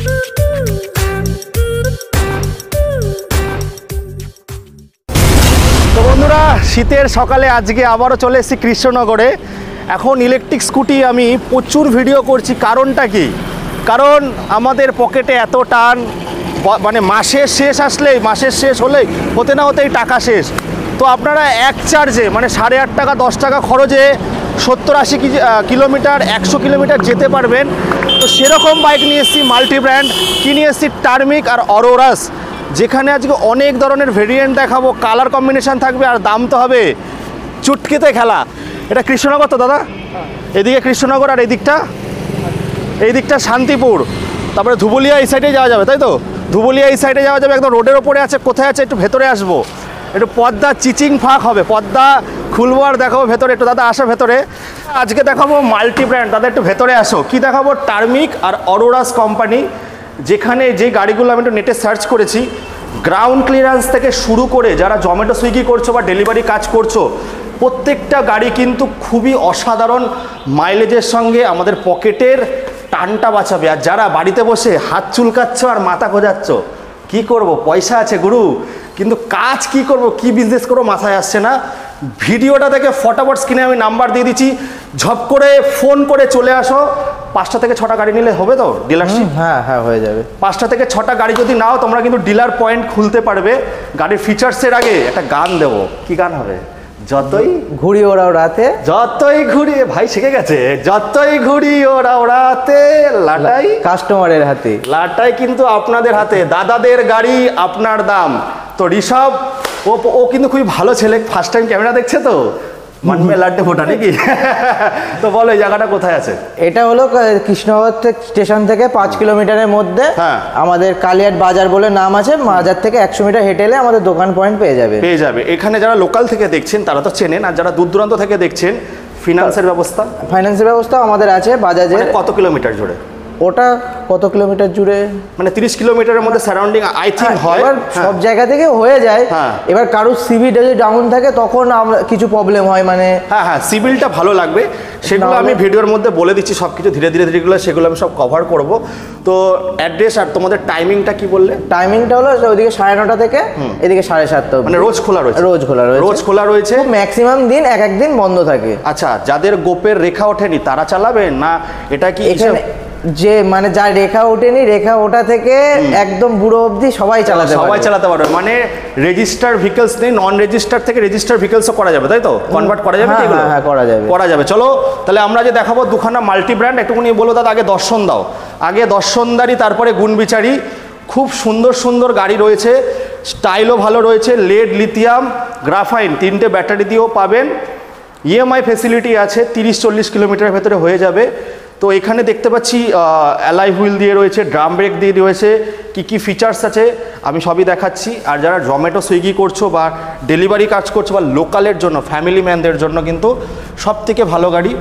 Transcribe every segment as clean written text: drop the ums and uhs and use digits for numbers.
তো বন্ধুরা, শীতের সকালে আজকে আবারও চলে এসেছি কৃষ্ণনগরে। এখন ইলেকট্রিক স্কুটি আমি প্রচুর ভিডিও করছি। কারণটা কি? কারণ আমাদের পকেটে এত টান, মানে মাসের শেষ আসলেই, মাসের শেষ হলেই হতে না হতেই টাকা শেষ। তো আপনারা এক চার্জে মানে 8.5 টাকা 10 টাকা খরচে 70-80 কিলোমিটার 100 কিলোমিটার যেতে পারবেন। তো সেরকম বাইক নিয়ে এসেছি, মাল্টি ব্র্যান্ড। কি নিয়ে এসেছি? টার্মিক আর অরোরাস, যেখানে আজকে অনেক ধরনের ভেরিয়েন্ট দেখাবো, কালার কম্বিনেশন থাকবে, আর দাম তো হবে চুটকিতে খেলা। এটা কৃষ্ণনগর তো দাদা? এদিকে কৃষ্ণনগর আর এই দিকটা শান্তিপুর, তারপরে ধুবুলিয়া এই সাইডে যাওয়া যাবে, তাই তো? ধুবুলিয়া এই সাইডে যাওয়া যাবে, একদম রোডের ওপরে আছে। কোথায় আছে? একটু ভেতরে আসবো, একটু পদ্মা চিচিং ফাঁক হবে, পদ্মা খুলবো আর দেখাবো ভেতরে। একটু দাদা আসো ভেতরে। আজকে দেখাবো মাল্টি ব্র্যান্ড। দাদা একটু ভেতরে আসো। কি দেখাবো? টার্মিক আর অরোরাস কোম্পানি, যেখানে যে গাড়িগুলো আমি একটু নেটে সার্চ করেছি, গ্রাউন্ড ক্লিয়ারেন্স থেকে শুরু করে যারা জোম্যাটো সুইগি করছো বা ডেলিভারি কাজ করছো, প্রত্যেকটা গাড়ি কিন্তু খুবই অসাধারণ মাইলেজের সঙ্গে আমাদের পকেটের টানটা বাঁচাবে। আর যারা বাড়িতে বসে হাত চুলকাচ্ছ আর মাথা খোঁজাচ্ছ, কি করব, পয়সা আছে গুরু, কিন্তু কাজ কি করব, কি বিজনেস করবো মাথায় আসছে না, ভিডিওটা দেখে ফটাফট স্ক্রিনে আমি নাম্বার দিয়ে দিচ্ছি, ঝপ করে ফোন করে চলে আসো। 5টা থেকে 6টা গাড়ি নিলে হবে তো ডিলারশিপ? হ্যাঁ হ্যাঁ, হয়ে যাবে। 5টা থেকে 6টা গাড়ি যদি নাও, তোমরা কিন্তু ডিলার পয়েন্ট খুলতে পারবে। গাড়ির ফিচার্সের আগে একটা গান দেবো। কি গান হবে? যতই ঘুড়ি ওড়াও রাতে, যতই ঘুরি, ভাই শিখে গেছে, যতই ঘুরি ওড়াও রাতে, লাটাই কাস্টমারের হাতে। লাটাই কিন্তু আপনাদের হাতে। দাদাদের গাড়ি আপনার দাম। তো ঋষভ ও কিন্তু খুবই ভালো ছেলে, ফার্স্ট টাইম ক্যামেরা দেখছে তো, মানবে লাড্ডে ফোটা নাকি? তো বলো এই জায়গাটা কোথায় আছে? এটা হলো কৃষ্ণনগর স্টেশন থেকে 5 কিলোমিটারের মধ্যে। হ্যাঁ, আমাদের কালিয়াট বাজার বলে নাম আছে। বাজার থেকে 100 মিটার হেঁটে এলে আমাদের দোকান পয়েন্ট পেয়ে যাবে। এখানে যারা লোকাল থেকে দেখছেন তারা তো চেনেন, আর যারা দূর দূরান্ত থেকে দেখছেন, ফাইন্যান্সের ব্যবস্থা আমাদের আছে বাজাজের। কত কিলোমিটার জুড়ে? ওটা কত কিলোমিটার জুড়ে? মানে 30 কিলোমিটারের মধ্যে সারাউন্ডিং আই থিঙ্ক হয়। এবার সব জায়গা থেকে হয়ে যায়। এবার কারোর সিভিল যদি ডাউন থাকে তখন কিছু প্রবলেম হয়, মানে হ্যাঁ সিভিলটা ভালো লাগবে, সেগুলো আমি ভিডিওর মধ্যে বলে দিচ্ছি সব কিছু ধীরে ধীরে সেগুলো আমি সব কভার করব। তো অ্যাড্রেস আর তোমাদের টাইমিংটা কি বললে? টাইমিংটা হলো ওইদিকে 9:30 থেকে এদিকে 7:30, মানে রোজ খোলা রয়েছে? রোজ খোলা রয়েছে। ম্যাক্সিমাম দিন এক দিন বন্ধ থাকে। আচ্ছা, যাদের গোপের রেখা ওঠেনি তারা চালাবে না? এটা কি যে মানে যার রেখা ওঠেনি, রেখা ওঠা থেকে একদম বুড়ো অবধি সবাই চালাতে পারবে। মানে রেজিস্টার ভেহিকলস নেই, নন রেজিস্টার থেকে রেজিস্টার ভেহিকলসও করা যাবে, তাই তো? কনভার্ট করা যাবে? হ্যাঁ করা যাবে। চলো তাহলে আমরা যে দেখাবো দুখানা মাল্টি ব্র্যান্ড, একটুখানি বলো দাদা। আগে দর্শন দাও, আগে দর্শনদারি, তারপরে গুণবিচারী। খুব সুন্দর সুন্দর গাড়ি রয়েছে, স্টাইলও ভালো রয়েছে। লেড, লিথিয়াম, গ্রাফাইন 3টে ব্যাটারি দিয়েও পাবেন। ইএমআই ফেসিলিটি আছে, 30-40 কিলোমিটারের ভেতরে হয়ে যাবে। তো এখানে দেখতে পাচ্ছি অ্যালাই হুইল দিয়ে রয়েছে, ড্রাম ব্রেক দিয়ে রয়েছে। কি ফিচার্স আছে আমি সবই দেখাচ্ছি। আর যারা জোম্যাটো সুইগি করছো বা ডেলিভারি কাজ করছো বা লোকালের জন্য, ফ্যামিলি ম্যানদের জন্য কিন্তু সব থেকে ভালো গাড়ি।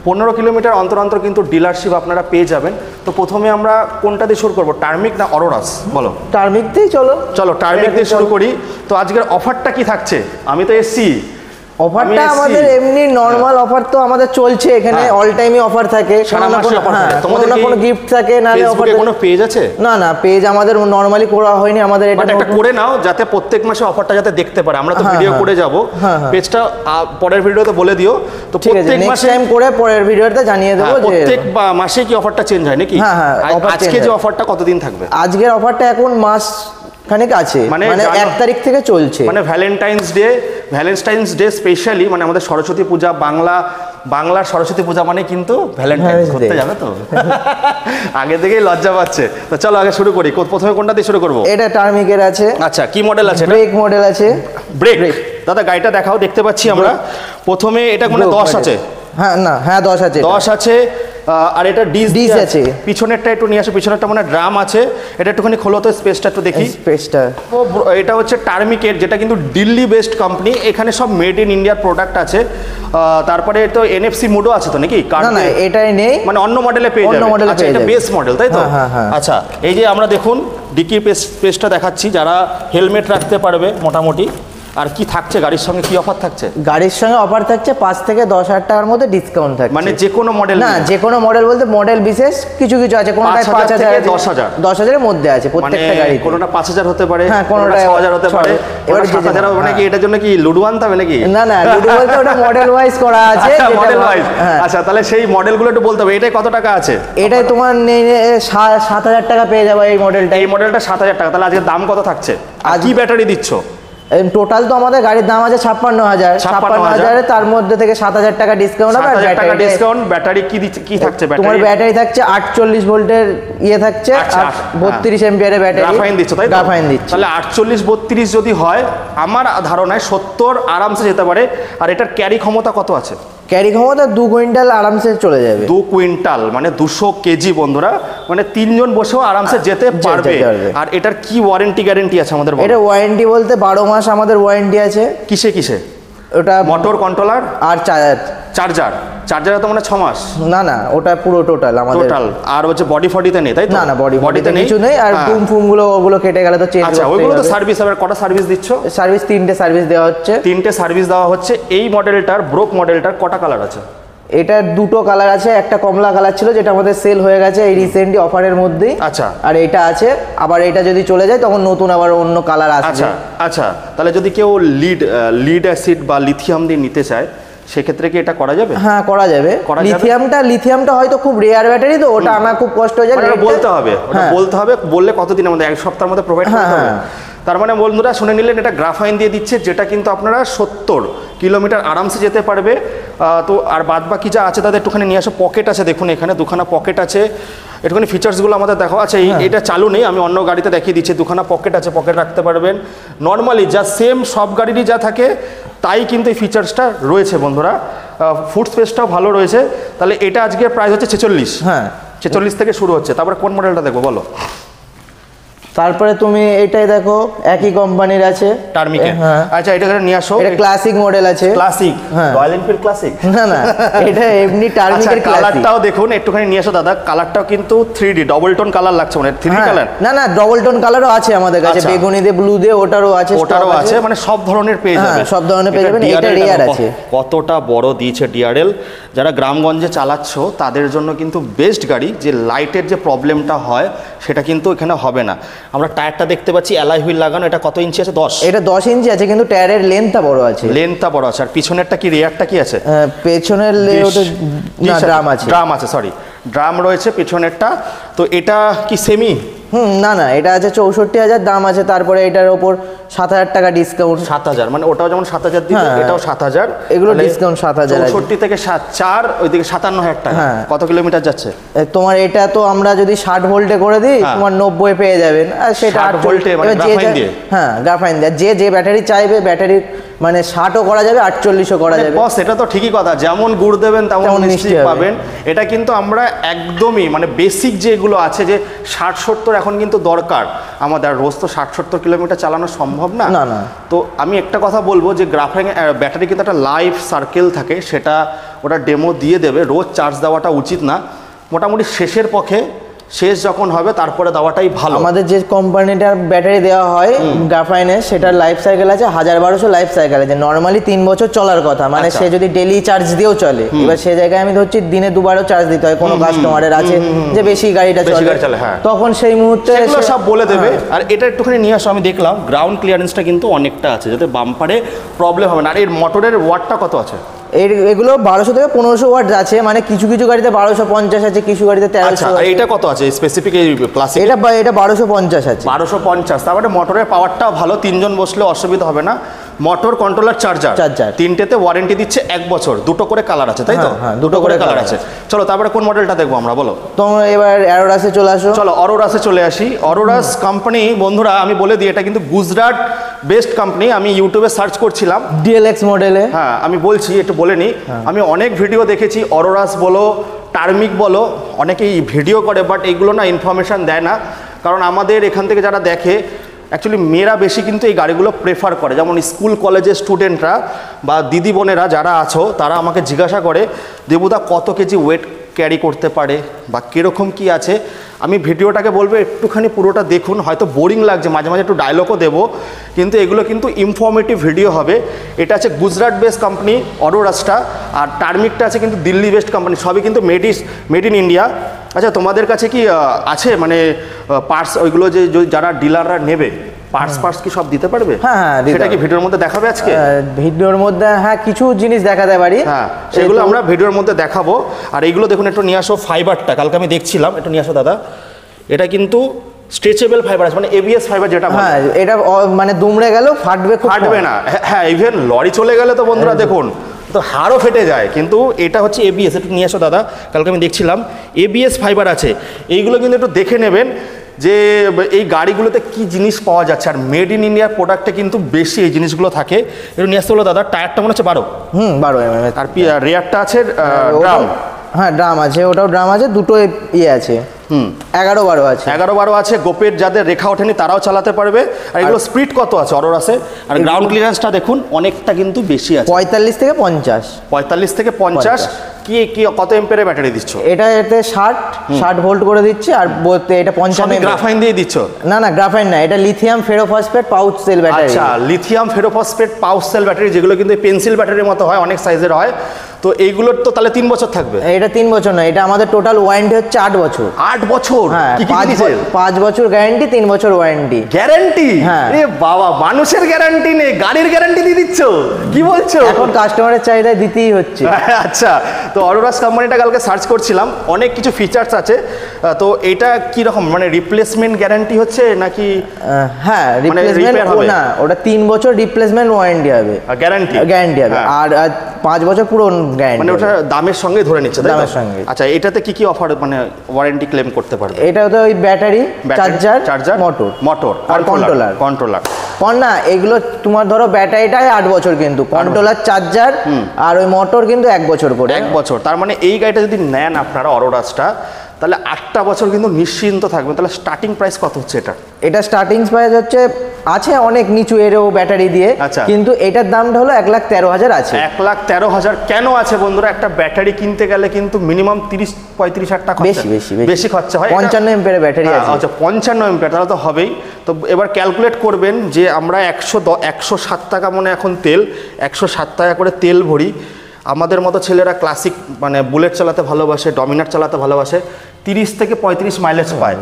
15 কিলোমিটার অন্তর কিন্তু ডিলারশিপ আপনারা পেয়ে যাবেন। তো প্রথমে আমরা কোনটা দিয়ে শুরু করবো, টার্মিক না অরোরাস? বলো। টার্মিক দিয়ে চলো টার্মিক দিয়ে শুরু করি। তো আজকের অফারটা কি থাকছে? আমি তো এসছি, অফারটা আমাদের এমনি নরমাল অফার তো আমাদের চলছে এখানে, অল টাইমই অফার থাকে। তোমাদের কোনো গিফট থাকে, নালে অফার। কোনো পেজ আছে? না পেজ আমাদের নরমালি করা হয়নি। আমাদের এটা একটা করে নাও, যাতে প্রত্যেক মাসে অফারটা যাতে দেখতে পারে। আমরা তো ভিডিও করে যাব, পেজটা পরের ভিডিওতে বলে দিও। তো প্রত্যেক মাসে টাইম করে পরের ভিডিওতে জানিয়ে দেবো যে প্রত্যেক মাসে কি অফারটা চেঞ্জ হয় নাকি? আজকে যে অফারটা কতদিন থাকবে? আজকের অফারটা এখন মাস খানিক আছে, মানে 1 তারিখ থেকে চলছে। মানে ভ্যালেন্টাইন্স ডে স্পেশালি, মানে আমাদের সরস্বতী পূজা, বাংলার সরস্বতী পূজা মানে কিন্তু ভ্যালেন্টাইন্স করতে যাবে তো। আগে থেকেই লজ্জা পাচ্ছে। তো চলো আগে শুরু করি। প্রথমে কোনটা দিয়ে শুরু করবো? এটা টার্মিকের আছে। আচ্ছা, কি মডেল আছে? ব্রেক মডেল আছে। ব্রেক দাদা গাড়িটা দেখাও। দেখতে পাচ্ছি আমরা প্রথমে এটা মানে 10 আছে। হ্যাঁ 10 আছে। 10 আছে। আর এটা ডিস আছে। পিছনেরটা একটু নিয়ে আসো, পিছনেরটা মানে ড্রাম আছে। এটা একটুখানি খোলো তো, স্পেসটা একটু দেখি। স্পেসটা এটা হচ্ছে টার্মিকের, যেটা কিন্তু দিল্লি বেসড কোম্পানি। এখানে সব মেড ইন ইন্ডিয়ার প্রোডাক্ট আছে। তারপরে তো এনএফসি মোডও আছে তো নাকি? না এটাই নেই, মানে অন্য মডেলে পেয়ে যাবে। আচ্ছা, এটা বেস মডেল তাই তো? আচ্ছা, এই যে আমরা দেখুন ডিকি স্পেসটা দেখাচ্ছি, যারা হেলমেট রাখতে পারবে মোটামুটি আর কি থাকছে গাড়ির সঙ্গে, কি অফার থাকছে? গাড়ির সঙ্গে অফার থাকছে 5 থেকে 10,000 টাকার মধ্যে ডিসকাউন্ট থাকছে। মানে যে কোনো মডেল? না, যে কোনো মডেল বলতে মডেল বিশেষ কিছু কিছু আছে, কোনটায় 5,000 থেকে 10,000 এর মধ্যে আছে প্রত্যেকটা গাড়ি। কোনটা 5,000 হতে পারে, হ্যাঁ, কোনটা 6,000 হতে পারে, এবার 7,000 হবে নাকি? এটার জন্য কি লুডু আনতে হবে নাকি? না না, লুডু বলতে ওটা মডেল ওয়াইজ করা আছে। মডেল ওয়াইজ, আচ্ছা তাহলে সেই মডেলগুলো একটু বলতে হবে। এটাই কত টাকা আছে? এটাই তোমার 7,000 টাকা পেয়ে যাবে এই মডেলটা। এই মডেলটা 7,000 টাকা। তাহলে আজকে দাম কত থাকছে? আর কি ব্যাটারি দিচ্ছ? টোটাল তো আমাদের গাড়ির দাম আছে 56,000। 56,000 তার মধ্যে থেকে 7,000 টাকা ডিসকাউন্ট হবে। 7,000 টাকা ডিসকাউন্ট। ব্যাটারি কি থাকছে? তোমার ব্যাটারি থাকছে 48 ভোল্টের ইয়ে থাকছে, আর 32 এম্পিয়ারের ব্যাটারি। গ্রাফাইন দিচ্ছ তাই তো? গ্রাফাইন দিচ্ছি। তাহলে 48 32 যদি হয়, আমার ধারণায় 70 আরামসে যেতে পারে। আর এটার ক্যারি ক্ষমতা কত আছে? ক্যারি ক্ষমতা 2 কুইন্টাল আরামসে চলে যাবে। 2 কুইন্টাল মানে 200 কেজি বন্ধুরা, মানে 3 জন বসেও আরামসে যেতে পারবে। আর এটার কি ওয়ারেন্টি গ্যারান্টি আছে আমাদের? এটা ওয়ারেন্টি বলতে 12 মাস আমাদের ওয়ারেন্টি আছে। কিসে কিসে? ওটা মোটর কন্ট্রোলার আর চার্জারে তো মানে 6 মাস। না না, ওটা পুরো টোটাল আমাদের টোটাল। আর হচ্ছে বডি ফডিতে নেই তাই তো? না না, বডিতে কিছু নেই। আর ফুম গুলো ওগুলো কেটে গেলে তো চেঞ্জ করতে হবে। ওইগুলো তো সার্ভিস হবে। কটা সার্ভিস দিচ্ছ? সার্ভিস 3টে সার্ভিস দেওয়া হচ্ছে। 3টে সার্ভিস দেওয়া হচ্ছে। এই মডেলটার ব্রোক মডেলটার কটা কালার আছে? এটা 2টো কালার আছে। একটা কমলা কালার ছিল যেটা আমাদের সেল হয়ে গেছে এই রিসেন্টলি অফারের মধ্যেই। আচ্ছা। আর এটা আছে, আবার এটা যদি চলে যায় তখন নতুন আবার অন্য কালার আসবে। আচ্ছা আচ্ছা, তাহলে যদি কেউ লিড অ্যাসিড বা লিথিয়াম দিয়ে নিতে চায় সেক্ষেত্রে কি এটা করা যাবে? হ্যাঁ, করা যাবে। লিথিয়ামটা হয়তো খুব রেয়ার ব্যাটারি, তো ওটা আনা খুব কষ্ট হয়ে যায়। বলতে হবে, বললে কতদিনের মধ্যে? 1 সপ্তাহের মধ্যে প্রোভাইড করতে হবে। তার মানে বন্ধুরা শুনে নিলেন, এটা গ্রাফাইন দিয়ে দিচ্ছে, যেটা কিন্তু আপনারা 70 কিলোমিটার আরামসে যেতে পারবে। তো আর বাদ বাকি যা আছে তাদের একটুখানি নিয়ে আসো। পকেট আছে দেখুন, এখানে 2খানা পকেট আছে। একটুখানি ফিচার্সগুলো আমাদের দেখো। আচ্ছা, এটা চালু নেই, আমি অন্য গাড়িতে দেখিয়ে দিচ্ছি। 2খানা পকেট আছে, পকেট রাখতে পারবেন। নর্মালি যা সেম সব গাড়িরই যা থাকে তাই কিন্তু এই ফিচার্সটা রয়েছে বন্ধুরা। ফুড স্পেসটাও ভালো রয়েছে। তাহলে এটা আজকে প্রাইস হচ্ছে 46। হ্যাঁ, 46 থেকে শুরু হচ্ছে। তারপরে কোন মডেলটা দেখবো বলো? তারপরে তুমি এটাই দেখো, একই কোম্পানির আছে, টার্মিকে। আচ্ছা, এটা নিয়ে আসো। এটা ক্লাসিক মডেল আছে। ক্লাসিক? Royal Enfield classic? না না, এটা এমনি টার্মিকের ক্লাসিক। কালারটাও দেখুন একটুখানি নিয়ে আসো দাদা। কালারটাও কিন্তু 3D ডবল টোন কালার লাগছে, মানে 3D কালার? না না, ডবল টোন কালারও আছে আমাদের কাছে। বেগুনি দিয়ে, ব্লু দিয়ে, ওটারও আছে। মানে সব ধরনের পেয়ে যাবে। সব ধরনের পেয়ে যাবেন। এটা রিয়ার আছে। কতটা বড় দিয়েছে ডিআরএল। যারা গ্রামগঞ্জে চালাচ্ছ তাদের জন্য কিন্তু বেস্ট গাড়ি। যে লাইটের যে প্রবলেমটা হয় সেটা কিন্তু এখানে হবে না। আমরা টায়ারটা দেখতে পাচ্ছি অ্যালয় হুইল লাগানো। এটা কত ইঞ্চি আছে? 10? এটা 10 ইঞ্চি আছে, কিন্তু টায়ারের লেন্থটা বড় আছে। আর পিছনেরটা কি, রেয়ারটা কি আছে? পেছনের ড্রাম আছে, সরি, ড্রাম রয়েছে পিছনেরটা। তো এটা কি সেমি? না না, এটা আছে 64,000 দাম আছে। তারপরে এটার ওপর 7,000 টাকা ডিসকাউন্ট। 7,000 মানে ওটাও যেমন 7,000 দিবে, এটাও 7,000। এগুলো ডিসকাউন্ট 7,000। 64 থেকে 4, ওইদিকে 57,000 টাকা। কত কিলোমিটার যাচ্ছে তোমার? এটা তো আমরা যদি 60 ভোল্টে করে দিই, তোমার 90 পেয়ে যাবেন। আর সেটা 8 ভোল্টে মানে গ্রাফাইন দিয়ে? হ্যাঁ, গ্রাফাইন দিয়ে। যে ব্যাটারি চাইবে, ব্যাটারি মানে 60ও করা যাবে, 48ও করা যাবে। বস, এটা তো ঠিকই কথা, যেমন গুড় দেবেন তেমন মিষ্টি পাবেন। এটা কিন্তু আমরা একদমই মানে বেসিক যেগুলো আছে, যে 60-70 এখন কিন্তু দরকার আমাদের। রোজ তো 60-70 কিলোমিটার চালানো সম্ভব না। না। তো আমি একটা কথা বলবো, যে গ্রাফাইন ব্যাটারি কিন্তু একটা লাইফ সার্কেল থাকে, সেটা ওটা ডেমো দিয়ে দেবে। রোজ চার্জ দেওয়াটা উচিত না, মোটামুটি শেষের পক্ষে, শেষ যখন হবে তারপরে দেওয়াটাই ভালো। আমাদের যে কোম্পানিটার ব্যাটারি দেওয়া হয় গ্রাফাইনের, সেটার লাইফ সাইকেল আছে 1200 লাইফ সাইকেল আছে। নর্মালি 3 বছর চলার কথা, মানে সে যদি ডেলি চার্জ দিয়েও চলে। এবার সে জায়গায় আমি ধরছি দিনে 2বারও চার্জ দিতে হয়। কোনো কাস্টমারের আছে যে বেশি গাড়িটা চলে, তখন সেই মুহূর্তে সব বলে দেবে। আর এটা একটুখানি নিয়ে আসো। আমি দেখলাম গ্রাউন্ড ক্লিয়ারেন্সটা কিন্তু অনেকটা আছে, যাতে বাম্পারে প্রবলেম হবে না। আর এর মোটরের ওয়াটটা কত আছে? এগুলো 1200 থেকে 1500 ওয়াট আছে। মানে কিছু কিছু গাড়িতে 1250 আছে, কিছু গাড়িতে 1300। এইটা কত আছে স্পেসিফিক? এই ক্লাসিক এটা 1250 আছে। 1250। তার মানে মোটরের পাওয়ারটাও ভালো, 3 জন বসলে অসুবিধা হবে না। মোটর কন্ট্রোলার চার্জার 3টেতে ওয়ারেন্টি দিচ্ছে 1 বছর। 2টো করে কালার আছে তাই তো? হ্যাঁ, 2টো করে কালার আছে। চলো তারপরে কোন মডেলটা দেখবো আমরা, বলো? তোমরা এবার অ্যারোরাসে চলে আসো। চলো অরোরাসে চলে আসি। অরোরাস কোম্পানি বন্ধুরা, আমি বলে দিই, এটা কিন্তু গুজরাট বেস্ট কোম্পানি। আমি ইউটিউবে সার্চ করছিলাম ডিএলএক্স মডেলে। হ্যাঁ, আমি বলছি একটু বলে নিই। আমি অনেক ভিডিও দেখেছি, অরোরাস বলো, টার্মিক বলো, অনেকেই ভিডিও করে, বাট এইগুলো না ইনফরমেশান দেয় না। কারণ আমাদের এখান থেকে যারা দেখে, অ্যাকচুয়ালি মেয়েরা বেশি কিন্তু এই গাড়িগুলো প্রেফার করে। যেমন স্কুল কলেজের স্টুডেন্টরা বা দিদি বোনেরা যারা আছো, তারা আমাকে জিজ্ঞাসা করে, দেবুদা কত কেজি ওয়েট ক্যারি করতে পারে বা কীরকম কি আছে। আমি ভিডিওটাকে বলবো একটুখানি পুরোটা দেখুন, হয়তো বোরিং লাগছে, মাঝে মাঝে একটু ডায়লগও দেবো, কিন্তু এগুলো কিন্তু ইনফরমেটিভ ভিডিও হবে। এটা আছে গুজরাট বেস্ট কোম্পানি অরোরাসটা, আর টার্মিকটা আছে কিন্তু দিল্লি বেস্ট কোম্পানি, সবই কিন্তু মেড ইন ইন্ডিয়া। আচ্ছা তোমাদের কাছে কি আছে মানে পার্টস ওইগুলো যে যারা ডিলাররা নেবে পার্টস কি সব দিতে পারবে? হ্যাঁ, সেটা কি ভিডিওর মধ্যে দেখাবে আজকে? ভিডিওর মধ্যে হ্যাঁ কিছু জিনিস দেখাতে পারি, হ্যাঁ সেগুলো আমরা ভিডিওর মধ্যে দেখাবো। আর এইগুলো দেখুন, একটু নিয়ে আসো ফাইবারটা, কালকে আমি দেখছিলাম, একটু নিয়ে আসো দাদা। এটা কিন্তু স্ট্রেচেবল ফাইবার আছে, মানে এবিএস ফাইবার যেটা বলে। হ্যাঁ এটা মানে দুমড়ে গেল ফাটবে না। হ্যাঁ ইভেন লরি চলে গেলে তো বন্ধুরা দেখুন তো হাড়ও ফেটে যায়, কিন্তু এটা হচ্ছে এবিএস। একটু নিয়ে আসো দাদা, কালকে আমি দেখছিলাম এবিএস ফাইবার আছে। এইগুলো কিন্তু একটু দেখে নেবেন যে এই গাড়িগুলোতে কি জিনিস পাওয়া যাচ্ছে, আর মেড ইন ইন্ডিয়ার প্রোডাক্টে কিন্তু বেশি এই জিনিসগুলো থাকে। একটু নিয়ে আসতে হলো দাদা। টায়ারটা মনে হচ্ছে 12 mm, আর রেয়ারটা আছে ড্রাম। হ্যাঁ ড্রাম আছে, ওটাও ড্রাম আছে, দুটো ইয়ে আছে 11-12 আছে। 11-12 আছে। গোপের যাদের রেখা ওঠেনি তারাও চালাতে পারবে। আর এগুলো স্পিড কত আছে অরোরাসে? আর গ্রাউন্ড ক্লিয়ারেন্সটা দেখুন অনেকটা কিন্তু বেশি আছে, 45 থেকে 50। 45 থেকে 50। কি কত এম্পিয়ারের ব্যাটারি দিচ্ছ? এতে 60 ভোল্ট করে দিচ্ছে, আর এটা 55 গ্রাফাইন দিয়ে দিচ্ছ? না গ্রাফাইন না, এটা lithium ferrophosphate pouch cell battery. আচ্ছা, lithium ferrophosphate pouch cell battery, যেগুলো কিন্তু পেন্সিল ব্যাটারির মতো হয়, অনেক সাইজের হয়। তো এইগুলোর তো তাহলে 3 বছর থাকবে? এটা 3 বছর না, এটা আমাদের টোটাল ওয়ারেন্টি হচ্ছে 8 বছর। 8 বছর? হ্যাঁ, 5 বছর গ্যারান্টি, 3 বছর ওয়ারেন্টি। গ্যারান্টি? হ্যাঁ। এ বাবা, মানুষের গ্যারান্টি নেই, গাড়ির গ্যারান্টি দিয়ে দিচ্ছ? কি বলছো? এখন কাস্টমারের চাহিদায় দিতেই হচ্ছে। আচ্ছা, তো অরোরাস কোম্পানিটা কালকে সার্চ করছিলাম, অনেক কিছু ফিচার্স আছে। তো এটা কি রকম, মানে রিপ্লেসমেন্ট গ্যারান্টি হচ্ছে নাকি? হ্যাঁ, রিপ্লেসমেন্ট না, ওটা 3 বছর রিপ্লেসমেন্ট ওয়ারেন্টি হবে, গ্যারান্টি হবে। আর 5 বছর পুরো গ্যারান্টি, মানে ওটা দামের সঙ্গে ধরে নিচ্ছে, দামের সঙ্গে। আচ্ছা, এটাতে কি অফার, মানে ওয়ারেন্টি ক্লেম করতে পারবে? এটাতে ওই ব্যাটারি, চার্জার, মোটর আর কন্ট্রোলার। না, এগুলো তোমার ধরো ব্যাটারিটাই 8 বছর, কিন্তু কন্ট্রোলার, চার্জার আর ওই মোটর কিন্তু 1 বছর করে। 1 বছর। তার মানে এই গাড়িটা যদি নেন আপনারা অরোরাসটা, তাহলে 8টা বছর কিন্তু নিশ্চিন্ত থাকবেন। তাহলে স্টার্টিং প্রাইস কত হচ্ছে এটা স্টার্টিং প্রাইস হচ্ছে আছে অনেক নিচু এরও ব্যাটারি দিয়ে। আচ্ছা, কিন্তু এটার দামটা হলো 1,13,000 আছে। 1,13,000 কেন আছে বন্ধুরা? একটা ব্যাটারি কিনতে গেলে কিন্তু মিনিমাম 30-35 টাকা বেশি খরচা হয়। 55 এম্পিয়ারের ব্যাটারি আছে। আচ্ছা, 55 এম্পিয়ার, তাহলে তো হবেই। তো এবার ক্যালকুলেট করবেন যে আমরা 107 টাকা মনে এখন তেল, 107 টাকা করে তেল ভরি। আমাদের মতো ছেলেরা ক্লাসিক মানে বুলেট চালাতে ভালোবাসে, ডমিনার চালাতে ভালোবাসে, 30 থেকে 35 মাইলেজ পায়।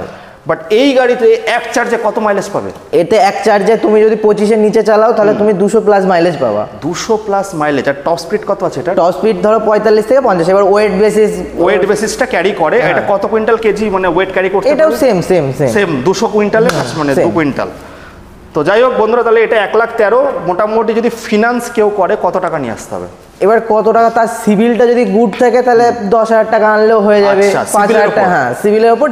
বাট এই গাড়িতে এক চার্জে কত মাইলেজ পাবে? এতে এক চার্জে তুমি যদি 25-এর নিচে চালাও তাহলে তুমি 200+ মাইলেজ পাবা। 200+ মাইলেজ। আর টপ স্পিড কত আছে এটা? টপ স্পিড ধরো 45 থেকে 50। এবার ওয়েট বেসিসটা ক্যারি করে। এটা কত কুইন্টাল কেজি মানে ওয়েট ক্যারি করতে? এটাও সেম 200 কুইন্টালে, মানে 2 কুইন্টাল। তো যাই হোক বন্ধুরা, তাহলে এটা 1,13,000। মোটামুটি যদি ফিনান্স কেউ করে কত টাকা নিয়ে আসতে হবে? এবার কত টাকা, তার সিভিলটা যদি গুড থাকে তাহলে 10,000 টাকা আনলেও হয়ে যাবে। 5,000 টাকা, হ্যাঁ সিভিলের উপর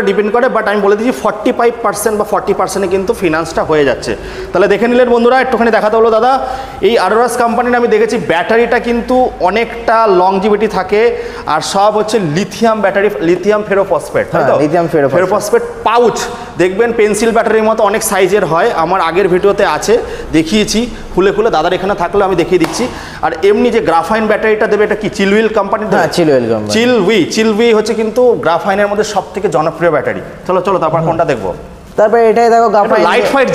ডিপেন্ড করে। বাট আমি বলে দিচ্ছি 45% বা 40% কিন্তু ফিনান্সটা হয়ে যাচ্ছে। তাহলে দেখে নিলেন বন্ধুরা, একটুখানি দেখাতে হলো দাদা। এই অরোরাস কোম্পানির আমি দেখেছি ব্যাটারিটা কিন্তু অনেকটা লংজিভিটি থাকে, আর সব হচ্ছে লিথিয়াম ব্যাটারি, লিথিয়াম ফেরোফসফেট, তাই তো? লিথিয়াম ফেরোফসফেট পাউচ, দেখবেন পেন্সিল ব্যাটারির মতো অনেক সাইজের হয়। আমার আগের ভিডিওতে আছে, দেখিয়েছি খুলে দাদার এখানে থাকলে আমি দেখিয়ে দিচ্ছি। আর এমনি যে গ্রাফাইন ব্যাটারিটা দেবে, এটা কি চিলউইল কোম্পানি? হ্যাঁ, চিলউই হচ্ছে কিন্তু গ্রাফাইনের মধ্যে সবথেকে জনপ্রিয় ব্যাটারি। চলো তারপর কোনটা দেখবো? তারপরে এটাই দেখো, লাইট ফাইট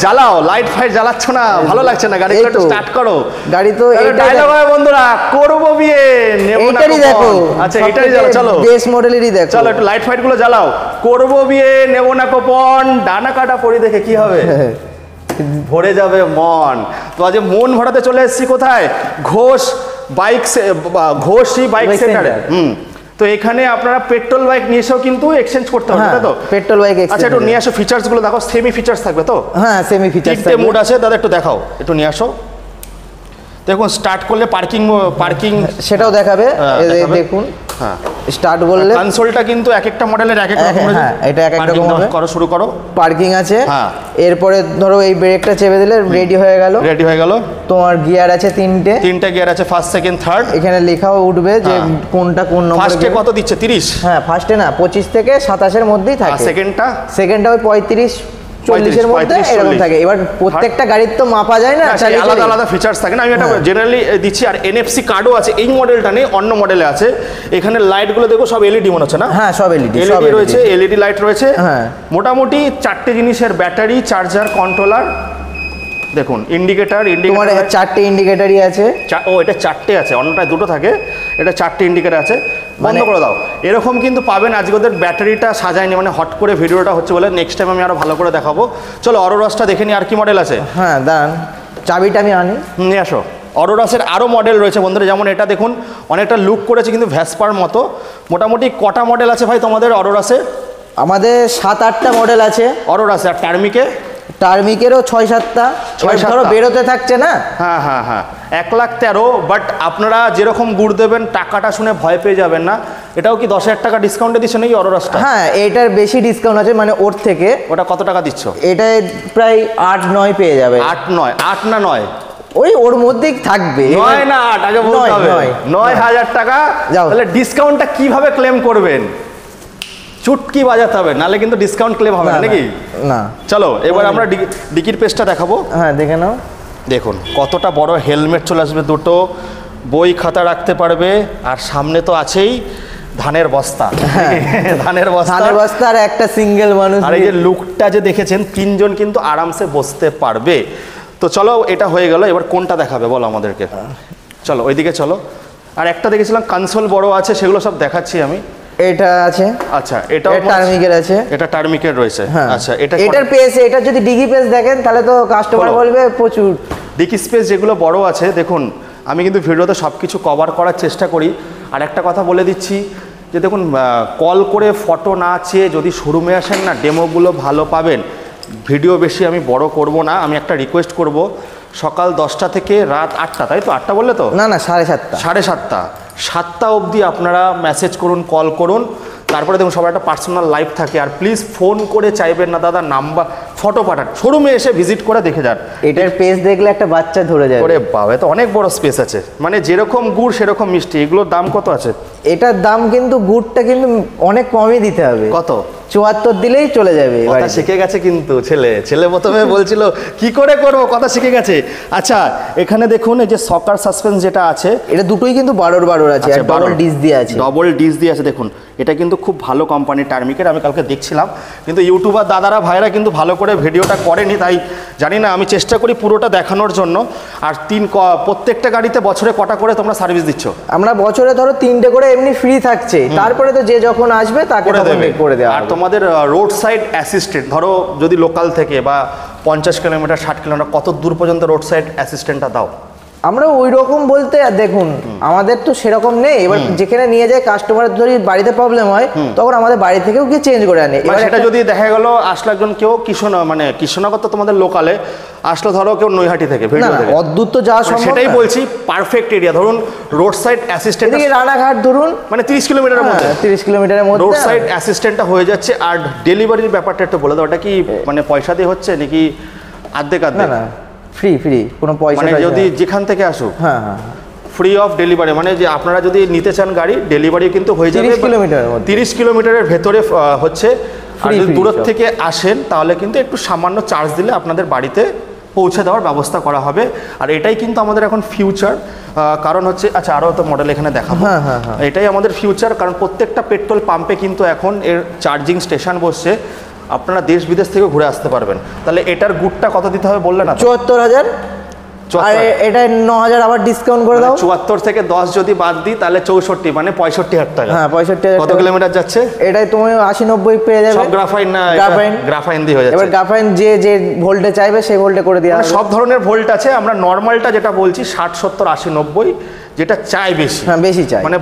জ্বালাচ্ছ না, ভালো লাগছে না? গাড়ি একটু স্টার্ট করো। গাড়ি তো ডায়লগ হয় বন্ধুরা, করবো বিয়ে নেবো না কুপন। দেখো, আচ্ছা এটাই জ্বালাও, চলো বেস মডেলেরই দেখো। চলো একটু লাইট ফাইট গুলো জ্বালাও। করবো বিয়ে নেবো না কুপন, ডানা কাটা পরি দেখে কি হবে? ভরে যাবে মন। তো আজ মন ভরাতে চলে এসেছি কোথায়? ঘোষী বাইক সেন্টারে। তো এখানে আপনারা পেট্রোল বাইক নিয়ে এসেও কিন্তু এক্সচেঞ্জ করতে হবে, তাই তো? Petrol bike. আচ্ছা, একটু নিয়ে আসো ফিচার্স গুলো দেখো। সেমি ফিচার্স থাকবে তো? হ্যাঁ, সেমি ফিচার্স থাকবে। মোড আছে দাদা, একটু দেখাও, একটু নিয়ে আসো। দেখুন স্টার্ট করলে পার্কিং সেটাও দেখাবে। দেখুন, হ্যাঁ স্টার্ট বললে কনসোলটা কিন্তু এক একটা মডেলের এক এক রকম। হ্যাঁ, এটা এক এক রকম হবে। শুরু করো। পার্কিং আছে। হ্যাঁ, এরপরে ধরো এই ব্রেকটা চেপে দিলে রেডি হয়ে গেল। তোমার গিয়ার আছে তিনটে গিয়ার আছে, ফার্স্ট সেকেন্ড থার্ড। এখানে লেখাও উঠবে যে কোনটা কোন নম্বর। ফার্স্টে কত দিচ্ছে? 30? হ্যাঁ, ফার্স্টে না 25 থেকে 27 এর মধ্যেই থাকে। সেকেন্ডটা ওই 35 40-এর মধ্যে এরকম থাকে। এবার প্রত্যেকটা গাড়ির তো মাপা যায় না, আলাদা আলাদা ফিচার্স থাকে না, আমি এটা জেনারেলি দিচ্ছি। আর NFC কার্ডও আছে, এই মডেলটা নেই, অন্য মডেলে আছে। এখানে লাইটগুলো দেখো সব LED মনে হচ্ছে না? হ্যাঁ, সব LED রয়েছে, LED লাইট রয়েছে। হ্যাঁ, মোটামুটি 4টে জিনিসের ব্যাটারি, চার্জার, কন্ট্রোলার, দেখুন ইন্ডিকেটর তোমার 4টে ইন্ডিকেটরই আছে। ও এটা 4টে আছে, অন্যটায় 2টো থাকে, এটা 4টে ইন্ডিকেটর আছে। বন্ধ করে দাও। এরকম কিন্তু পাবেন। আজকে ওদের ব্যাটারিটা সাজায়নি, মানে হট করে ভিডিওটা হচ্ছে বলে, নেক্সট টাইম আমি আরো ভালো করে দেখাবো। চলো অরোরাসটা দেখে নিই আর কি মডেল আছে। হ্যাঁ দাঁড়ান, চাবিটা আমি আনি, নিয়ে আসো। অরোরাসের আরও মডেল রয়েছে বন্ধুরা, যেমন এটা দেখুন অনেকটা লুক করেছে কিন্তু ভ্যাসপার মতো। মোটামুটি কটা মডেল আছে ভাই তোমাদের অরোরাসে? আমাদের 7-8টা মডেল আছে অরোরাসে। আর টার্মিকেরও 6-7টা। ধরো বেরোতে থাকছে না। হ্যাঁ হ্যাঁ হ্যাঁ, 1,13,000। বাট আপনারা যেরকম গুড় দেবেন টাকাটা শুনে ভয় পেয়ে যাবেন না। এটাও কি 10,000 টাকা ডিসকাউন্টে দিচ্ছে নাকি অরোরাসটা? হ্যাঁ, এটার বেশি ডিসকাউন্ট আছে, মানে ওর থেকে। ওটা কত টাকা দিচ্ছ? এটা প্রায় 8-9 পেয়ে যাবে। 8 না 9? ওই ওর মধ্যেই থাকবে। 9 না 8 আগে বলতে হবে। 9,000 টাকা। তাহলে ডিসকাউন্টটা কিভাবে ক্লেম করবেন? চুটকি বাজাতে হবে, নালে কিন্তু ডিসকাউন্ট ক্লেম হবে না নাকি? না। চলো এবার আমরা ডিকির পেজটা দেখাবো। হ্যাঁ দেখে নাও। দেখুন কতটা বড় হেলমেট চলে আসবে, দুটো বই খাতা রাখতে পারবে। আর সামনে তো আছেই ধানের বস্তা। ধানের বস্তা আর একটা সিঙ্গেল মানুষ। আর এই যে লুকটা যে দেখেছেন, 3জন কিন্তু আরামসে বসতে পারবে। তো চলো এটা হয়ে গেল, এবার কোনটা দেখাবে বলো আমাদেরকে। চলো ওইদিকে চলো। আর একটা দেখেছিলাম কনসোল বড় আছে, সেগুলো সব দেখাচ্ছি আমি। এটা আছে। আচ্ছা, এটাও টার্মিকের আছে। এটা টার্মিকের রয়েছে। আচ্ছা, এটার পেজ, এটা যদি ডিগি পেজ দেখেন তাহলে তো কাস্টমার বলবে প্রচুর। ডিকি স্পেস যেগুলো বড় আছে, দেখুন আমি কিন্তু ভিডিওতে সব কিছু কভার করার চেষ্টা করি। আর একটা কথা বলে দিচ্ছি যে দেখুন, কল করে ফটো না চেয়ে যদি শোরুমে আসেন না, ডেমোগুলো ভালো পাবেন। ভিডিও বেশি আমি বড় করব না। আমি একটা রিকোয়েস্ট করব, সকাল 10টা থেকে রাত 8টা, তাই তো? 8টা বললে তো? না না, 7:30। 7:30 অবধি আপনারা মেসেজ করুন, কল করুন। তারপরে দেখুন সবার একটা পার্সোনাল লাইফ থাকে। আর প্লিজ ফোন করে চাইবেন না দাদা নাম্বার, ফটো পাঠান। শোরুমে এসে ভিজিট করে দেখে যান। এটার পেজ দেখলে একটা বাচ্চা ধরে যাবে। ওরে বাবা, তো অনেক বড় স্পেস আছে। মানে যেরকম গুড় সেরকম মিষ্টি। এগুলোর দাম কত আছে? এটার দাম কিন্তু গুড়টা কিন্তু অনেক কমই দিতে হবে। কত? 74 দিলেই চলে যাবে। কথা শিখে গেছে কিন্তু ছেলে প্রথমে বলছিল কি করে করব, কথা শিখে গেছে। আচ্ছা, এখানে দেখুন এই যে সকার সাসপেন্স যেটা আছে, এটা দুটোই কিন্তু 12 আছে। আর ডবল ডিস দিয়ে আছে। ডবল ডিস দিয়ে আছে। দেখুন এটা কিন্তু খুব ভালো কোম্পানির টার্মিকের। আমি কালকে দেখছিলাম, কিন্তু ইউটিউবার দাদারা ভাইরা কিন্তু ভালো করে ভিডিওটা করেনি, তাই জানি না। আমি চেষ্টা করি পুরোটা দেখানোর জন্য। আর প্রত্যেকটা গাড়িতে বছরে কটা করে তোমরা সার্ভিস দিচ্ছ? আমরা বছরে ধরো 3টে করে এমনি ফ্রি থাকছে। তারপরে তো যে যখন আসবে তাকে করে দেওয়া। আর তোমাদের রোড সাইড অ্যাসিস্ট্যান্ট, ধরো যদি লোকাল থেকে বা 50 কিলোমিটার 60 কিলোমিটার, কত দূর পর্যন্ত রোড সাইড অ্যাসিস্ট্যান্টটা দাও? আমরা ওই রকম বলতে দেখুন, আমাদের তো সেরকম নেই। এবার যেখানে নিয়ে যায় কাস্টমার, যদি বাড়িতে প্রবলেম হয় তখন আমাদের বাড়ি থেকেও গিয়ে চেঞ্জ করে আনে। এবার সেটা যদি দেখা গেল আসলে একজন কেউ কৃষ্ণনগর তো তোমাদের লোকালে আসলো, ধরো কেউ নৈহাটি থেকে, অদ্ভুত তো যাওয়া সম্ভব। সেটাই বলছি, পারফেক্ট এরিয়া। ধরুন রোড সাইড অ্যাসিস্ট্যান্ট, রানাঘাট ধরুন, মানে 30 কিলোমিটারের মধ্যে, 30 কিলোমিটারের মধ্যে রোড সাইড অ্যাসিস্ট্যান্টটা হয়ে যাচ্ছে। আর ডেলিভারির ব্যাপারটা একটু বলে দাও, ওটা কি মানে পয়সা দিয়ে হচ্ছে নাকি আর্ধেক? না, ফ্রি, কোনো পয়সা, মানে যদি যেখান থেকে আসুক। হ্যাঁ, ফ্রি অফ ডেলিভারি। মানে যে আপনারা যদি নিতে চান গাড়ি, ডেলিভারি কিন্তু হয়ে যাবে 30 কিলোমিটারের ভেতরে হচ্ছে। আর যদি দূর থেকে আসেন তাহলে কিন্তু একটু সামান্য চার্জ দিলে আপনাদের বাড়িতে পৌঁছে দেওয়ার ব্যবস্থা করা হবে। আর এটাই কিন্তু আমাদের এখন ফিউচার। কারণ হচ্ছে, আচ্ছা আরও তো মডেল এখানে দেখাবো। এটাই আমাদের ফিউচার, কারণ প্রত্যেকটা পেট্রোল পাম্পে কিন্তু এখন এর চার্জিং স্টেশন বসছে। আপনারা দেশ বিদেশ থেকে ঘুরে আসতে পারবেন। তাহলে এটার গুড়টা কত দিতে হবে বললেন না? 74,000। আর এটা 9,000 আবার ডিসকাউন্ট করে দাও। 74 থেকে 10 যদি বাদ দিই তাহলে 64, মানে 65,000 টাকা। হ্যাঁ, 65,000। কত কিলোমিটার যাচ্ছে? এটাই তুমি 80-90 পেয়ে যাবে। সব গ্রাফাইন না? গ্রাফাইন দিয়ে হয়ে যাচ্ছে। এবার গ্রাফাইন যে ভোল্টে চাইবে সেই ভোল্টে করে দেওয়া হবে। সব ধরনের ভোল্ট আছে। আমরা নরমালটা যেটা বলছি 60, 70, 80, 90, যেটা চাই বেশি। হ্যাঁ, বেশি চাই। মানে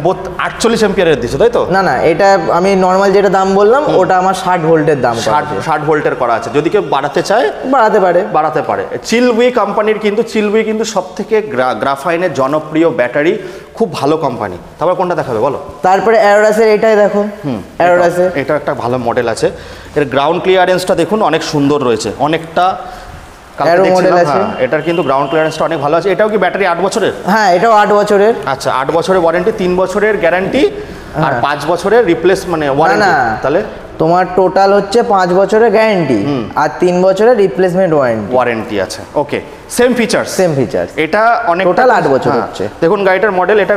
48 এম্পিয়ারের দিছো, তাই তো? না, এটা আমি নরমাল যেটা দাম বললাম ওটা আমার 60 ভোল্টের দাম। 60 ভোল্টের করা আছে। যদি কেউ বাড়াতে চায় বাড়াতে পারে। চিলউই কোম্পানির কিন্তু সবথেকে গ্রাফাইনের জনপ্রিয় ব্যাটারি, খুব ভালো কোম্পানি। তারপর কোনটা দেখাবে বলো? তারপরে অ্যারোরাসের এটাই দেখুন। অ্যারোরাসের এটা একটা ভালো মডেল আছে। এর গ্রাউন্ড ক্লিয়ারেন্সটা দেখুন অনেক সুন্দর রয়েছে, অনেকটা মডেল আছে। এটার কিন্তু গ্রাউন্ড ক্লিয়ারেন্সটা অনেক ভালো আছে। এটাও কি ব্যাটারি 8 বছরের? হ্যাঁ, এটাও 8 বছরের। আচ্ছা, 8 বছরের ওয়ারেন্টি, 3 বছরের গ্যারান্টি আর 5 বছরের রিপ্লেস, মানে ওয়ারেন্টি। তাহলে তোমার টোটাল হচ্ছে 5 বছরের গ্যারান্টি আর 3 বছরের রিপ্লেসমেন্ট ওয়ারেন্টি আছে। ওকে, সেম ফিচার। এটা অনেক টোটাল 8 বছর হচ্ছে। দেখুন গাড়িটার মডেল, এটা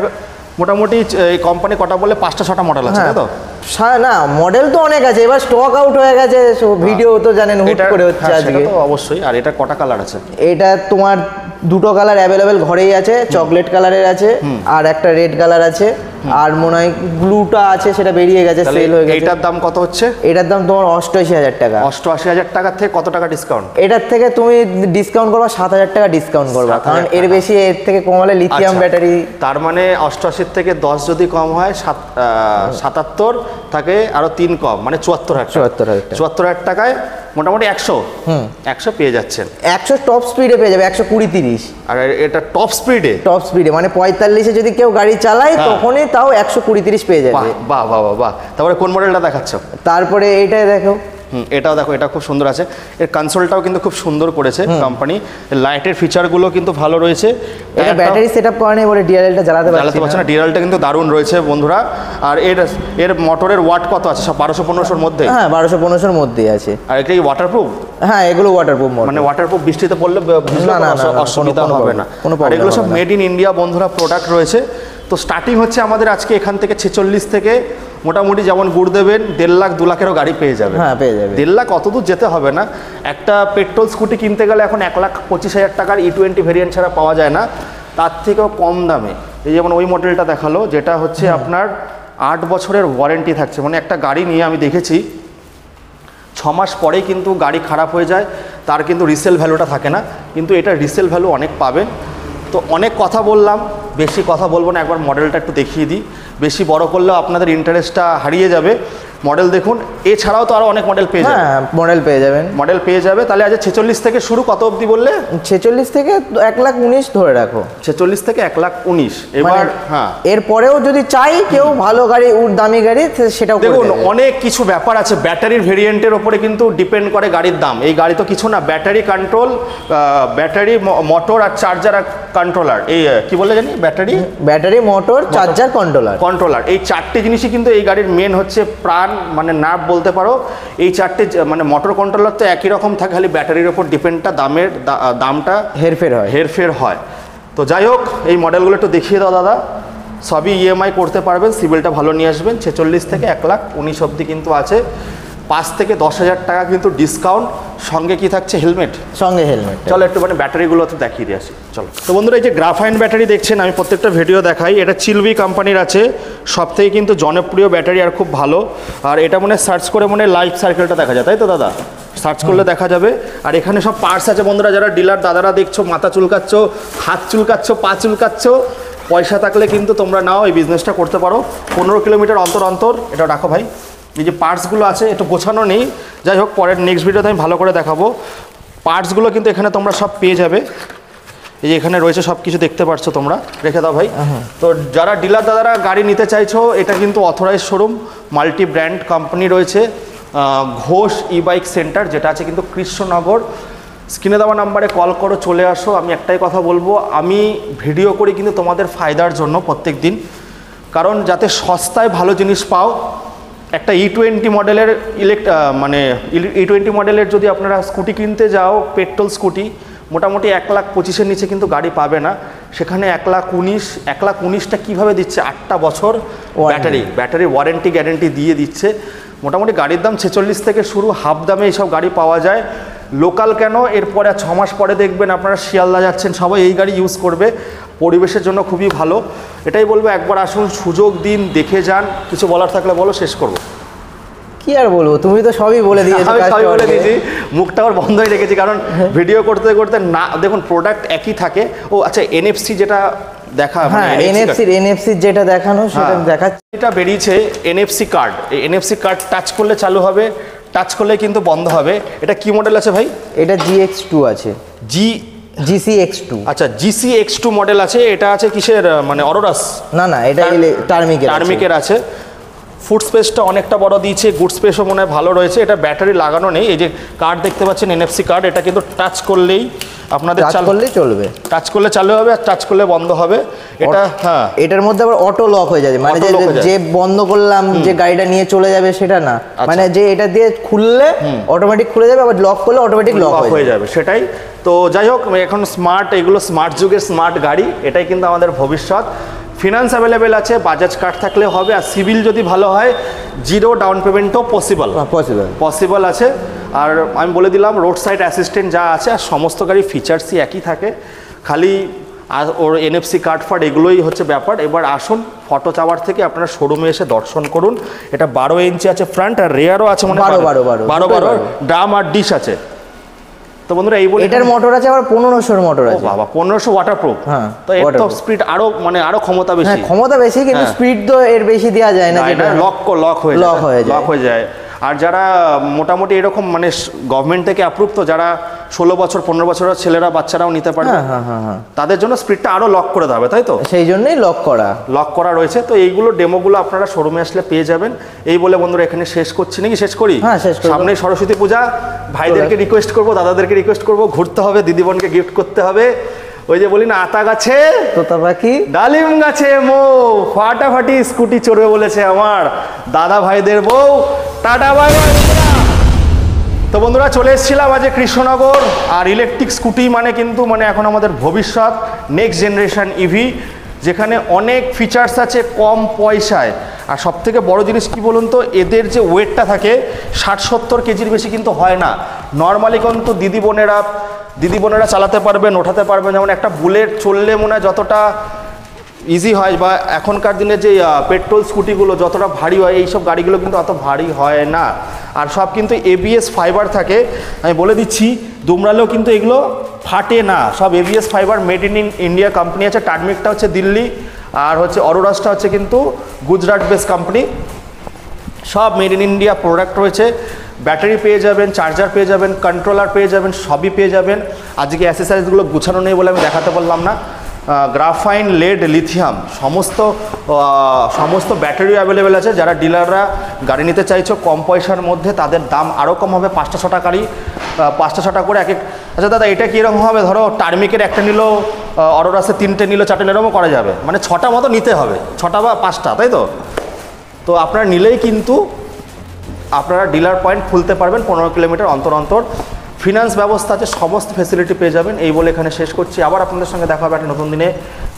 মোটামুটি এই কোম্পানি কটা বলে 5টা 6টা মডেল আছে, তাই তো? না, মডেল তো অনেক আছে, এবার স্টক আউট হয়ে গেছে, ভিডিও তো জানেন হুট করে হচ্ছে আজকে। তো অবশ্যই। আর এটা কটা কালার আছে? এটা তোমার দুটো কালার অ্যাভেলেবেল ঘরেই আছে, চকলেট কালারের আছে আর একটা রেড কালার আছে, আর মনে হয় ব্লুটা আছে, সেটা বেরিয়ে গেছে, সেল হয়ে গেছে। এটার দাম কত হচ্ছে? এটার দাম তোমার 88,000 টাকা। 88,000 টাকা থেকে কত টাকা ডিসকাউন্ট? এটার থেকে তুমি ডিসকাউন্ট করবা 7,000 টাকা ডিসকাউন্ট করবা, কারণ এর বেশি এর থেকে কমালে লিথিয়াম ব্যাটারি। তার মানে 88 থেকে 10 যদি কম হয় 77 থাকে, আরো 3 কম, মানে 74,000 টাকায় মোটামুটি 100 পেয়ে যাচ্ছেন। 100 টপ স্পিডে পেয়ে যাবে, 120-30। আর এটা টপ স্পিডে মানে 45-এ যদি কেউ গাড়ি চালায় তখনই তাও 120-30 পেয়ে যাবে। বাহ বাহ বাহ বাহ। তারপরে কোন মডেলটা দেখাচ্ছ? তারপরে এইটাই দেখো। এটাও দেখো, এটা খুব সুন্দর আছে। এর কনসোলটাও কিন্তু খুব সুন্দর করেছে কোম্পানি। লাইটের ফিচারগুলো কিন্তু ভালো রয়েছে। এটা ব্যাটারি সেটআপ করা নেই বলে ডিআরএলটা জ্বালাতে পারছে না। ডিআরএলটা কিন্তু দারুণ রয়েছে বন্ধুরা। আর এর মোটরের ওয়াট কত আছে? সব 1200-1500-র মধ্যে। হ্যাঁ, 1200-1500-র মধ্যেই আছে। আর এটা কি ওয়াটারপ্রুফ? হ্যাঁ, এগুলো ওয়াটারপ্রুফ মোটর। মানে ওয়াটারপ্রুফ, বৃষ্টিতে পড়লে অসুবিধা হবে না। আর এগুলো সব মেড ইন ইন্ডিয়া বন্ধুরা প্রোডাক্ট রয়েছে। তো স্টার্টিং হচ্ছে আমাদের আজকে এখান থেকে 46 থেকে মোটামুটি যেমন গুড় দেবেন 1.5 লাখ 2 লাখেরও গাড়ি পেয়ে যাবে। হ্যাঁ, পেয়ে যাবে। 1.5 লাখ অত দূর যেতে হবে না। একটা পেট্রোল স্কুটি কিনতে গেলে এখন 1,25,000 টাকার E20 ভেরিয়েন্ট ছাড়া পাওয়া যায় না, তার থেকেও কম দামে। এই যেমন ওই মডেলটা দেখালো, যেটা হচ্ছে আপনার 8 বছরের ওয়ারেন্টি থাকছে। মানে একটা গাড়ি নিয়ে আমি দেখেছি 6 মাস পরেই কিন্তু গাড়ি খারাপ হয়ে যায়, তার কিন্তু রিসেল ভ্যালুটা থাকে না, কিন্তু এটা রিসেল ভ্যালু অনেক পাবেন। তো অনেক কথা বললাম, বেশি কথা বলবো না, একবার মডেলটা একটু দেখিয়ে দিই। বেশি বড় করলেও আপনাদের ইন্টারেস্টটা হারিয়ে যাবে। মডেল দেখুন, এছাড়াও তো আরও অনেক মডেল পেয়ে যাবেন। হ্যাঁ, মডেল পেয়ে যাবে। তাহলে আজ 46 থেকে শুরু, কত অবধি বললে? 46 থেকে 1,19,000 ধরে রাখো। 46 থেকে 1,19,000। এবার হ্যাঁ, এরপরেও যদি চাই কেউ ভালো গাড়ি, দামি গাড়ি, সেটাও দেখুন অনেক কিছু ব্যাপার আছে। ব্যাটারির ভেরিয়েন্টের ওপরে কিন্তু ডিপেন্ড করে গাড়ির দাম। এই গাড়ি তো কিছু না, ব্যাটারি কন্ট্রোল, ব্যাটারি মোটর আর চার্জার আর কন্ট্রোলার, এই কি বলে জানি, ব্যাটারি মোটর চার্জার কন্ট্রোলার, এই 4টে জিনিসই কিন্তু এই গাড়ির মেন হচ্ছে প্রাণ, মানে নার্ভ বলতে পারো। এই 4টে মানে মোটর কন্ট্রোলার তো একই রকম থাকে, খালি ব্যাটারির ওপর ডিপেন্ডটা দামটা হেরফের হয়। তো যাই হোক, এই মডেলগুলো একটু দেখিয়ে দাও দাদা। সবই ইএমআই করতে পারবেন, সিভিলটা ভালো নিয়ে আসবেন। 46 থেকে 1,19,000 অবধি কিন্তু আছে। 5 থেকে 10,000 টাকা কিন্তু ডিসকাউন্ট, সঙ্গে কি থাকছে? হেলমেট। চলো একটু মানে ব্যাটারিগুলো তো দেখিয়ে দিয়ে আসি, চলো। তো বন্ধুরা, এই যে গ্রাফাইন ব্যাটারি দেখছেন, আমি প্রত্যেকটা ভিডিও দেখাই। এটা চিলবি কোম্পানির আছে, সব থেকে কিন্তু জনপ্রিয় ব্যাটারি আর খুব ভালো। আর এটা মনে সার্চ করে মনে লাইফ সার্কেলটা দেখা যায়, তাই তো দাদা? সার্চ করলে দেখা যাবে। আর এখানে সব পার্টস আছে বন্ধুরা। যারা ডিলার দাদারা দেখছো, মাথা চুলকাচ্ছ, হাত চুলকাচ্ছ, পা চুলকাচ্ছ, পয়সা থাকলে কিন্তু তোমরা নাও, এই বিজনেসটা করতে পারো। 15 কিলোমিটার অন্তর এটা রাখো ভাই। এই যে পার্টসগুলো আছে, একটু গোছানো নেই, যাই হোক পরের নেক্সট ভিডিওতে আমি ভালো করে দেখাবো। পার্টসগুলো কিন্তু এখানে তোমরা সব পেয়ে যাবে। এই যে এখানে রয়েছে সব কিছু, দেখতে পাচ্ছ তোমরা। রেখে দাও ভাই। তো যারা ডিলার দাদারা গাড়ি নিতে চাইছো, এটা কিন্তু authorise showroom, multi brand company রয়েছে, ঘোষ ই বাইক সেন্টার, যেটা আছে কিন্তু কৃষ্ণনগর। স্ক্রিনে দেওয়া নাম্বারে কল করো, চলে আসো। আমি একটাই কথা বলবো, আমি ভিডিও করি কিন্তু তোমাদের ফায়দার জন্য প্রত্যেক দিন, কারণ যাতে সস্তায় ভালো জিনিস পাও। একটা E20 মডেলের E20 মডেলের যদি আপনারা স্কুটি কিনতে যাও, পেট্রোল স্কুটি, মোটামুটি 1,25,000-এর নিচে কিন্তু গাড়ি পাবে না। সেখানে 1,19,000 কীভাবে দিচ্ছে? 8টা বছর ব্যাটারি ওয়ারেন্টি গ্যারেন্টি দিয়ে দিচ্ছে। মোটামুটি গাড়ির দাম 46 থেকে শুরু, হাফ দামে এইসব গাড়ি পাওয়া যায়। লোকাল কেন, এরপরে 6 মাস পরে দেখবেন আপনারা শিয়ালদা যাচ্ছেন, সবাই এই গাড়ি ইউজ করবে। পরিবেশের জন্য খুবই ভালো। এটাই বলবো, একবার আসুন, সুযোগ দিন, দেখে যান। কিছু বলার থাকলে বলো, শেষ করবো। কি আর বলবো, তুমি তো সবই বলে দিয়েছো। আমি সবই বলে দিয়েছি, মুখটা আবার বন্ধই রেখেছি, কারণ ভিডিও করতে করতে না, দেখুন প্রোডাক্ট একই থাকে। ও আচ্ছা, NFC যেটা দেখা, হ্যাঁ NFC যেটা দেখানো সেটা দেখাচ্ছে। এটা বেরিয়েছে NFC কার্ড। এই NFC কার্ড টাচ করলে চালু হবে, টাচ করলে কিন্তু বন্ধ হবে। এটা কি মডেল আছে ভাই? এটা GX2 আছে। GCX2। আচ্ছা, GCX2 মডেল আছে। এটা আছে কিসের, মানে অরোরাস? না, এটা টার্মিকের আছে। ফুড স্পেসটা অনেকটা বড় দিয়েছে, গুড স্পেসও মনে হয় ভালো রয়েছে। এটা ব্যাটারি লাগানো নেই, এই যে কার্ড দেখতে পাচ্ছেন NFC কার্ড, এটা কিন্তু টাচ করলেই আপনাদের করলেই চলবে, টাচ করলে চালু হবে আর টাচ করলে বন্ধ হবে। এটা হ্যাঁ, এটার মধ্যে আবার অটো লক হয়ে যাবে, মানে যে বন্ধ করলাম যে গাড়িটা নিয়ে চলে যাবে সেটা না, মানে যে এটা দিয়ে খুললে অটোমেটিক খুলে যাবে, আবার লক করলে অটোমেটিক লক হয়ে যাবে, সেটাই। তো যাই হোক, এখন স্মার্ট, এগুলো স্মার্ট যুগের স্মার্ট গাড়ি, এটাই কিন্তু আমাদের ভবিষ্যৎ। ফিনান্স অ্যাভেলেবেল আছে, বাজাজ কার্ড থাকলে হবে, আর সিভিল যদি ভালো হয় 0 ডাউন পেমেন্টও পসিবল আছে। আর আমি বলে দিলাম রোড সাইড অ্যাসিস্ট্যান্ট যা আছে, আর সমস্ত গাড়ির ফিচার্সই একই থাকে, খালি আর ওর NFC কার্ড ফার্ড এগুলোই হচ্ছে ব্যাপার। এবার আসুন ফটো টাওয়ার থেকে আপনারা শোরুমে এসে দর্শন করুন। এটা 12 ইঞ্চি আছে ফ্রন্ট, আর রেয়ারও আছে, মানে 12 ড্রাম আর ডিশ আছে। তো বন্ধুরা এই বলে এটার মোটর আছে আবার 1500 মোটর আছে। বাবা, 1500 ওয়াটারপ্রুফ। হ্যাঁ, তো এর তো স্পিড আরো, মানে আরো ক্ষমতা বেশি। হ্যাঁ, ক্ষমতা বেশি, কিন্তু স্পিড তো এর বেশি দেওয়া যায় না, যেটা লক হয়ে যায়। আর যারা মোটামুটি এরকম মানে গভর্নমেন্ট থেকে অ্যাপ্রুভ, তো যারা 16 বছর 15 বছরের ছেলেরা বাচ্চারাও নিতে পারবে, তাদের জন্য স্পিডটা আরো লক করে দেবে, তাই তো? সেই জন্যই লক করা রয়েছে। তো এইগুলো ডেমোগুলো আপনারা শোরুমে আসলে পেয়ে যাবেন। এই বলে বন্ধুরা এখানে শেষ করছি, নাকি শেষ করি? হ্যাঁ, শেষ করি। সামনে সরস্বতী পূজা, ভাইদেরকে রিকোয়েস্ট করবো, দাদাদেরকে রিকোয়েস্ট করবো, ঘুরতে হবে, দিদিবোনকে গিফট করতে হবে। ওই যে বলি না, আতা গাছে তোতা পাখি, ডালিম গাছে মৌ, ফাটাফাটি স্কুটি চড়বে বলেছে আমার দাদা ভাইদের বউ। Tata, bye bye. তো বন্ধুরা চলে এসেছিলাম আজ কৃষ্ণনগর। আর ইলেকট্রিক স্কুটি মানে কিন্তু মানে এখন আমাদের ভবিষ্যৎ, নেক্সট জেনারেশন ইভি, যেখানে অনেক ফিচার্স আছে কম পয়সায়। আর সব থেকে বড় জিনিস কি বলুন তো, এদের যে ওয়েটটা থাকে 60-70 কেজির বেশি কিন্তু হয় না। নর্মালি কিন্তু দিদিবোনেরা চালাতে পারবেন, ওঠাতে পারবেন। যেমন একটা বুলেট চললে মনে হয় যতটা ইজি হয়, বা এখনকার দিনে যে পেট্রোল স্কুটিগুলো যতটা ভারী হয়, এইসব গাড়িগুলো কিন্তু অত ভারী হয় না। আর সব কিন্তু ABS ফাইবার থাকে, আমি বলে দিচ্ছি, দুমড়ালেও কিন্তু এগুলো ফাটে না। সব ABS fibre, made in India company আছে। টার্মিকটা হচ্ছে দিল্লি, আর হচ্ছে অরোরাসটা হচ্ছে কিন্তু গুজরাট বেস কোম্পানি। সব মেড ইন ইন্ডিয়া প্রোডাক্ট রয়েছে। ব্যাটারি পেয়ে যাবেন, চার্জার পেয়ে যাবেন, কন্ট্রোলার পেয়ে যাবেন, সবই পেয়ে যাবেন। আজকে অ্যাসেসরিজগুলো গুছানো নেই বলে আমি দেখাতে পারলাম না। গ্রাফাইন, লেড, লিথিয়াম সমস্ত ব্যাটারি অ্যাভেলেবেল আছে। যারা ডিলাররা গাড়ি নিতে চাইছো কম পয়সার মধ্যে, তাদের দাম আরও কম হবে। 5টা-6টা গাড়ি 5টা-6টা করে এক এক। আচ্ছা দাদা, এটা কীরকম হবে? ধরো টার্মিকের একটা নিল, অরোরাসে 3টে নিল, 4টে এরকমও করা যাবে, মানে 6টা মতো নিতে হবে, 6টা বা 5টা, তাই তো? তো আপনারা নিলেই কিন্তু আপনারা ডিলার পয়েন্ট খুলতে পারবেন 15 কিলোমিটার অন্তর। ফিনান্স ব্যবস্থা আছে, সমস্ত ফেসিলিটি পেয়ে যাবেন। এই বলে এখানে শেষ করছি। আবার আপনাদের সঙ্গে দেখা হবে একটা নতুন দিনে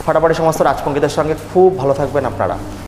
ফাটাফাটি সমস্ত রাজপঙ্কিতের সঙ্গে। খুব ভালো থাকবেন আপনারা।